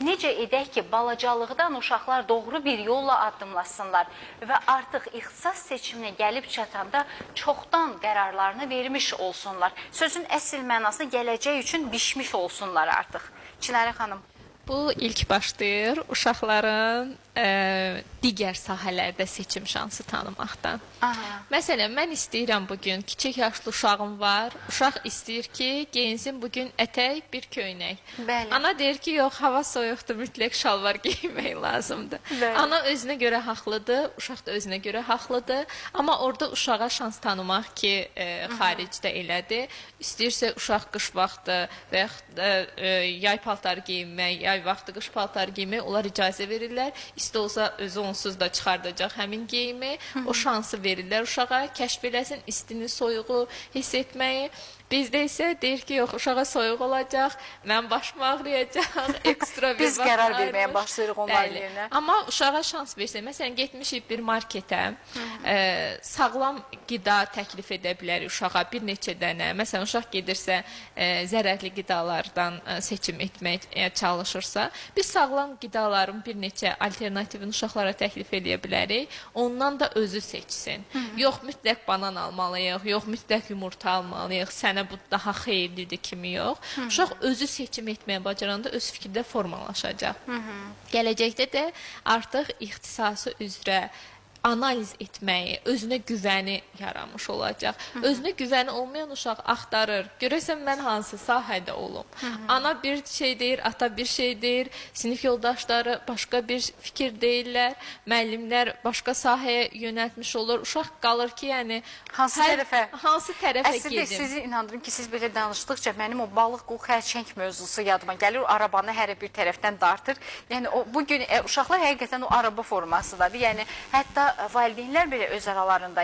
necə edək ki, balacalıqdan uşaqlar doğru bir yolla addımlasınlar və artıq ixtisas seçiminə gəlib çatanda çoxdan qərarlarını vermiş olsunlar. Sözün əsl mənası gələcək üçün bişmiş olsunlar artıq. Çinarə xanım. Bu ilk başlayır uşaqların digər sahələrdə seçim şansı tanımaqdan. Məsələn, mən istəyirəm bugün, kiçik yaşlı uşağım var, uşaq istəyir ki, geyinsin bugün ətək, bir köynək. Bəli. Ana deyir ki, yox, hava soyuqdur, mütləq şalvar geymək lazımdır. Bəli. Ana özünə görə haqlıdır, uşaq da özünə görə haqlıdır. Amma orada uşağa şans tanımaq ki, xaricdə elədir. İstəyirsə uşaq qış vaxtı və yaxud yay paltarı geyinmək, yay vaxtı qış paltarı geyinmək, onlar icazə verirlər. İstə olsa özü onsuz da çıxardacaq həmin geyimi, o şansı verirlər uşağa, kəşf eləsin istini, soyuğu hiss etməyi. Bizdə isə deyir ki, yox, uşağa soyuq olacaq, mən başım ağrıyacaq, ekstra bir Biz qərar verməyə başlayırıq onların yerinə. Amma uşağa şans versə, məsələn, getmişik bir marketə, sağlam qida təklif edə bilərik uşağa bir neçə dənə. Məsələn, uşaq gedirsə, zərərli qidalardan seçim etməyə çalışırsa, biz sağlam qidaların bir neçə alternativini uşaqlara təklif edə bilərik. Ondan da özü seçsin. Yox, mütləq banan almalıyıq, yox, mütləq yumurta almalıyıq, sənə bu daha xeyirlidir kimi yox. Uşaq özü seçim etməyə bacaranda öz fikirdə formalaşacaq. Gələcəkdə də artıq ixtisası üzrə analiz etməyi, özünə güvəni yaranmış olacaq. Özünə güvəni olmayan uşaq axtarır. Görəsən mən hansı sahədə olum? Ana bir şey deyir, ata bir şey deyir, sinif yoldaşları başqa bir fikir deyirlər, müəllimlər başqa sahəyə yönəltmiş olur. Uşaq qalır ki, yəni Hansı tərəfə gedim? Əslində sizi inandırım ki, siz belə danışdıqca mənim o balıq, qul, xərçəng mövzusu yadıma gəlir. O arabanı hər bir tərəfdən dartır. Yəni bugün uşaqlar həqiqətən o araba formasındadır. Yəni hətta valideynlər belə öz aralarında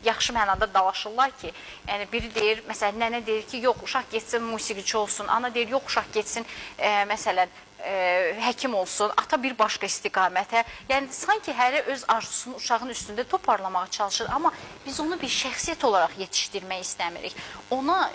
yaxşı mənada dalaşırlar ki, yəni biri deyir, məsələn, nənə deyir ki, yox, uşaq getsin musiqiçi olsun, ana deyir, yox, uşaq getsin, məsələn, həkim olsun, ata bir başqa istiqamətə. Yəni, sanki hərə öz arzusunu uşağın üstündə toparlamağa çalışır, amma biz onu bir şəxsiyyət olaraq yetişdirmək istəmirik. Ona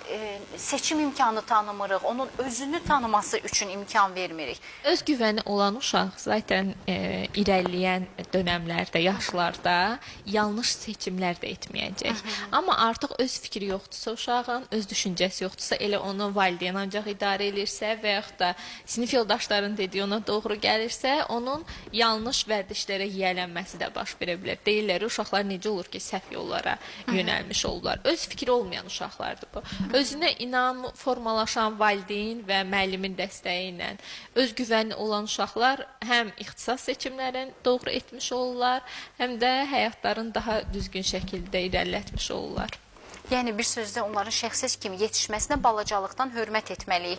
seçim imkanı tanımırıq, onun özünü tanıması üçün imkan vermirik. Öz güvəni olan uşaq zaten irəliləyən dönəmlərdə, yaşlarda yanlış seçimlər də etməyəcək. Amma artıq öz fikri yoxdursa uşağın, öz düşüncəsi yoxdursa, elə onu valideyn ancaq idarə edirsə və yaxud da sinif yoldaşları dediyi ona doğru gəlirsə, onun yanlış vərdişlərə yiyələnməsi də baş verə bilər. Deyirlər, uşaqlar necə olur ki, səhv yollara yönəlmiş olurlar. Öz fikri olmayan uşaqlardır bu. Özünə inam formalaşan valideyn və müəllimin dəstəyi ilə öz güvəni olan uşaqlar həm ixtisas seçimlərini doğru etmiş olurlar, həm də həyatlarını daha düzgün şəkildə irəlilətmiş olurlar. Yəni, bir sözdə onların şəxsiyyət kimi yetişməsinə balacalıqdan hörmət etməliyik.